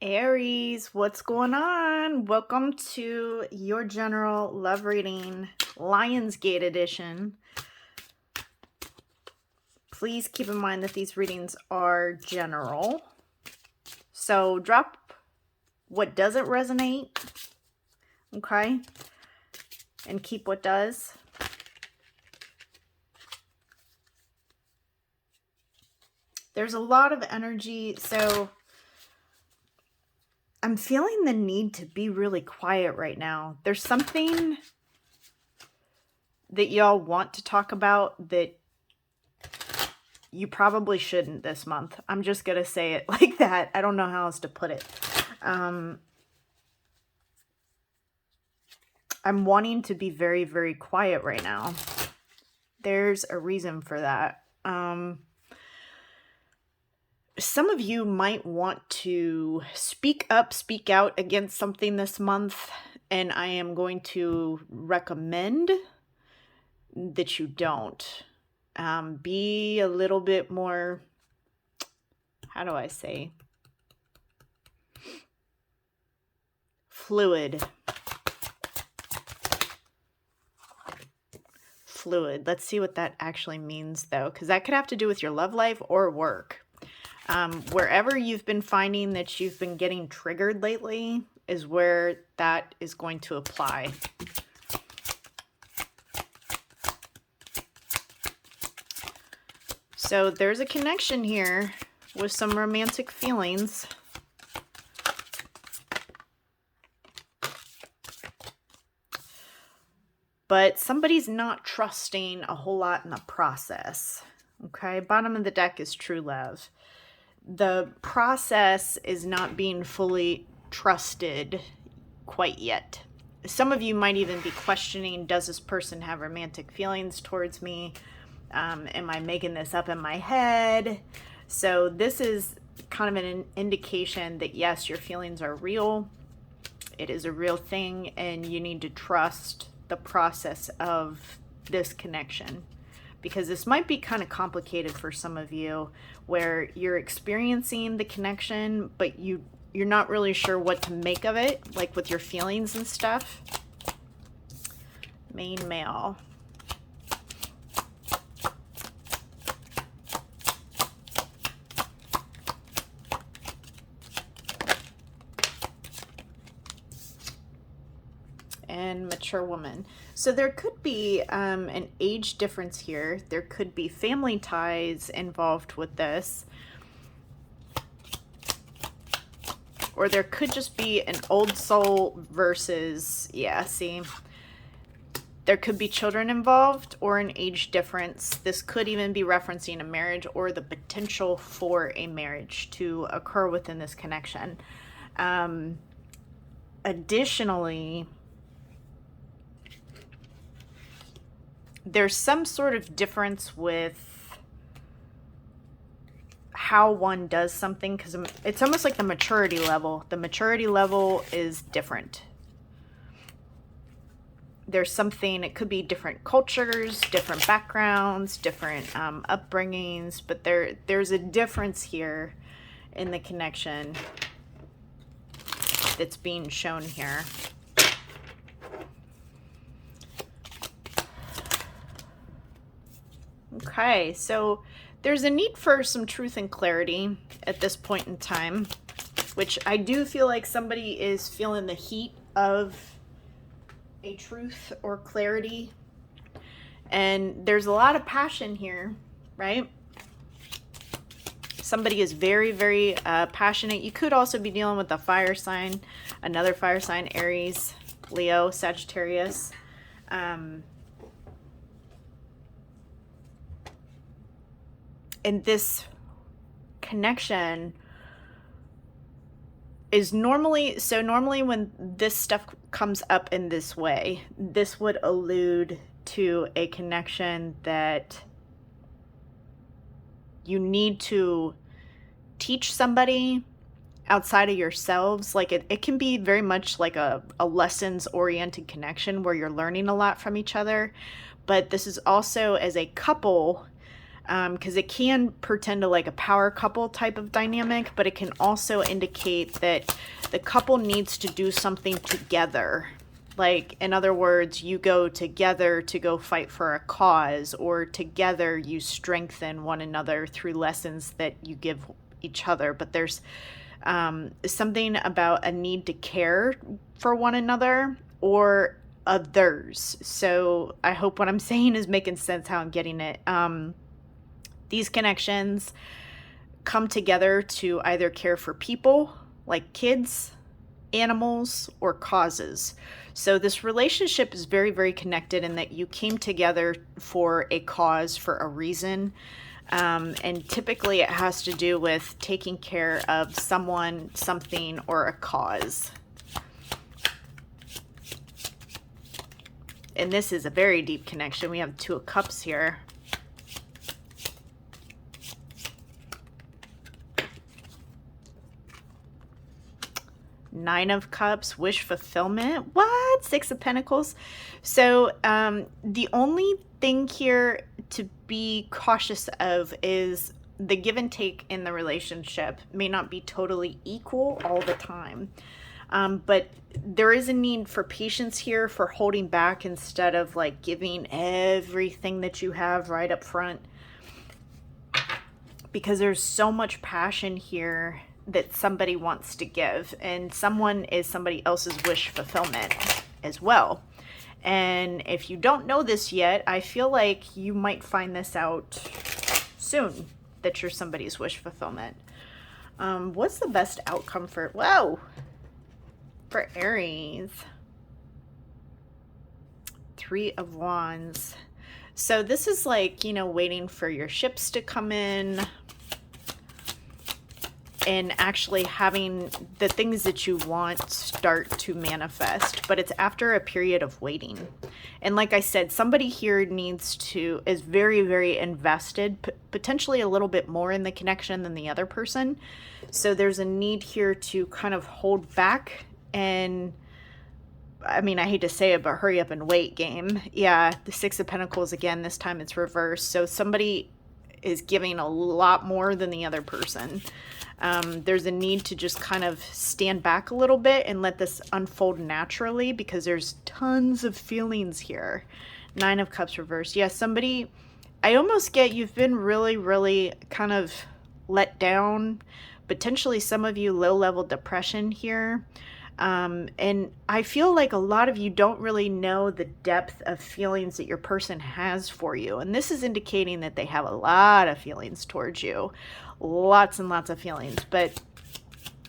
Aries, what's going on? Welcome to your general love reading, Lionsgate edition. Please keep in mind that these readings are general. So drop what doesn't resonate, okay? And keep what does. There's a lot of energy, so I'm feeling the need to be really quiet right now. There's something that y'all want to talk about that you probably shouldn't this month. I'm just going to say it like that. I don't know how else to put it. I'm wanting to be very, very quiet right now. There's a reason for that. Some of you might want to speak up, speak out against something this month, and I am going to recommend that you don't. Be a little bit more, how do I say, fluid. Let's see what that actually means, though, because that could have to do with your love life or work. Wherever you've been finding that you've been getting triggered lately is where that is going to apply. So there's a connection here with some romantic feelings. But somebody's not trusting a whole lot in the process. Okay, bottom of the deck is true love. The process is not being fully trusted quite yet. Some of you might even be questioning, does this person have romantic feelings towards me? Am I making this up in my head? So this is kind of an indication that yes, your feelings are real. It is a real thing, and you need to trust the process of this connection, because this might be kind of complicated for some of you, where you're experiencing the connection, but you're not really sure what to make of it, like with your feelings and stuff. Main male. And mature woman. So there could be an age difference here. There could be family ties involved with this. Or there could just be an old soul versus, yeah, see. There could be children involved or an age difference. This could even be referencing a marriage or the potential for a marriage to occur within this connection. Additionally, there's some sort of difference with how one does something, because it's almost like the maturity level. The maturity level is different. There's something, it could be different cultures, different backgrounds, different upbringings, but there's a difference here in the connection that's being shown here. Okay, so there's a need for some truth and clarity at this point in time, which I do feel like somebody is feeling the heat of a truth or clarity. And there's a lot of passion here, right? Somebody is very, very passionate. You could also be dealing with a fire sign, another fire sign, Aries, Leo, Sagittarius. And this connection is normally when this stuff comes up in this way, this would allude to a connection that you need to teach somebody outside of yourselves. Like it can be very much like a lessons oriented connection where you're learning a lot from each other. But this is also, as a couple, because it can pretend to like a power couple type of dynamic, but it can also indicate that the couple needs to do something together. Like, in other words, you go together to go fight for a cause, or together you strengthen one another through lessons that you give each other. But there's something about a need to care for one another or others. So I hope what I'm saying is making sense how I'm getting it. These connections come together to either care for people, like kids, animals, or causes. So this relationship is very, very connected in that you came together for a cause, for a reason. And typically it has to do with taking care of someone, something, or a cause. And this is a very deep connection. We have 2 of Cups here. Nine of Cups, wish fulfillment. What? 6 of Pentacles. So the only thing here to be cautious of is the give and take in the relationship may not be totally equal all the time. But there is a need for patience here, for holding back instead of like giving everything that you have right up front. Because there's so much passion here that somebody wants to give, and someone is somebody else's wish fulfillment as well. And if you don't know this yet, I feel like you might find this out soon, that you're somebody's wish fulfillment. What's the best outcome for Aries? 3 of Wands. So this is like, you know, waiting for your ships to come in and actually having the things that you want start to manifest, but it's after a period of waiting. And like I said, somebody here is very, very invested, potentially a little bit more in the connection than the other person. So there's a need here to kind of hold back, and I mean, I hate to say it, but hurry up and wait game. Yeah, the 6 of Pentacles again, this time it's reversed. So somebody is giving a lot more than the other person. There's a need to just kind of stand back a little bit and let this unfold naturally, because there's tons of feelings here. 9 of Cups reversed. Yeah, somebody, I almost get you've been really, really kind of let down. Potentially some of you low-level depression here. And I feel like a lot of you don't really know the depth of feelings that your person has for you. And this is indicating that they have a lot of feelings towards you. Lots and lots of feelings. But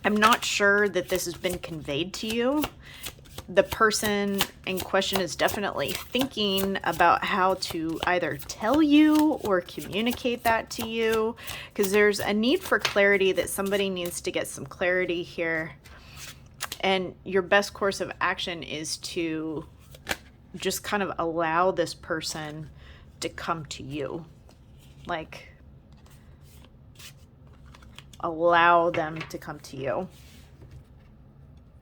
I'm not sure that this has been conveyed to you. The person in question is definitely thinking about how to either tell you or communicate that to you. Because there's a need for clarity, that somebody needs to get some clarity here. And your best course of action is to just kind of allow this person to come to you. Like, allow them to come to you.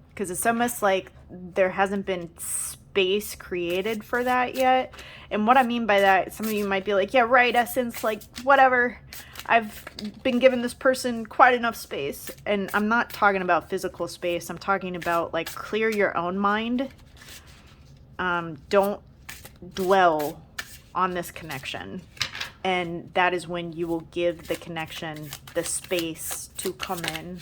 Because it's almost like there hasn't been space created for that yet. And what I mean by that, some of you might be like, yeah, right, Essence, like, whatever. I've been given this person quite enough space. And I'm not talking about physical space. I'm talking about, like, clear your own mind. Don't dwell on this connection. And that is when you will give the connection the space to come in.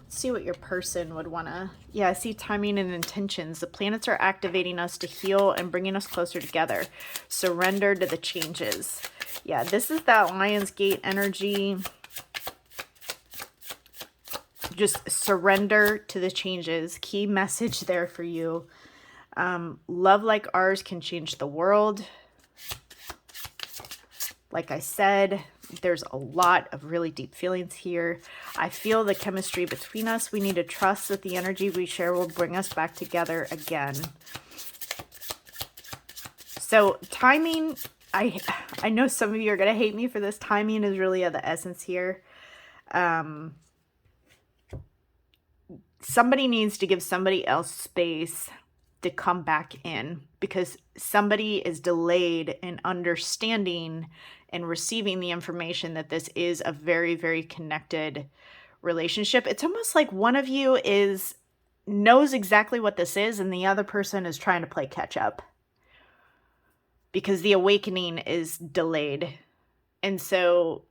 Let's see what your person would want to... Yeah, I see timing and intentions. The planets are activating us to heal and bringing us closer together. Surrender to the changes. Yeah, this is that Lionsgate energy. Just surrender to the changes. Key message there for you. Love like ours can change the world. Like I said, there's a lot of really deep feelings here. I feel the chemistry between us. We need to trust that the energy we share will bring us back together again. So timing, I know some of you are going to hate me for this. Timing is really of the essence here. Somebody needs to give somebody else space to come back in, because somebody is delayed in understanding and receiving the information that this is a very, very connected relationship. It's almost like one of you knows exactly what this is and the other person is trying to play catch up because the awakening is delayed. And so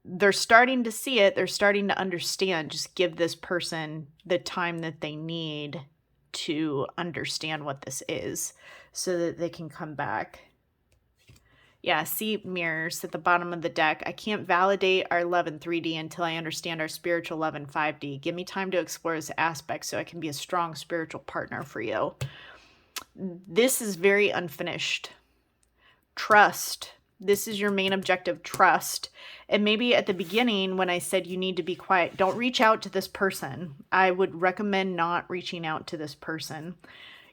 they're starting to see it. They're starting to understand. Just give this person the time that they need to understand what this is so that they can come back. Yeah, see mirrors at the bottom of the deck. I can't validate our love in 3D until I understand our spiritual love in 5D. Give me time to explore this aspect so I can be a strong spiritual partner for you. This is very unfinished. Trust. This is your main objective, trust. And maybe at the beginning when I said you need to be quiet, don't reach out to this person. I would recommend not reaching out to this person.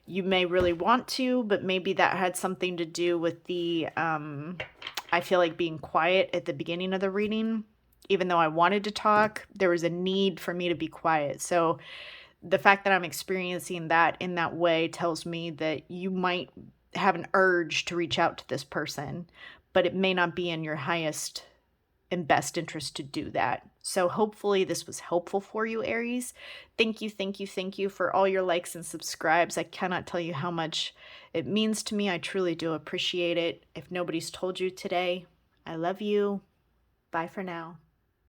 You may really want to, but maybe that had something to do with the, I feel like being quiet at the beginning of the reading. Even though I wanted to talk, there was a need for me to be quiet. So the fact that I'm experiencing that in that way tells me that you might have an urge to reach out to this person, but it may not be in your highest and best interest to do that. So hopefully this was helpful for you, Aries. Thank you for all your likes and subscribes. I cannot tell you how much it means to me. I truly do appreciate it. If nobody's told you today, I love you. Bye for now.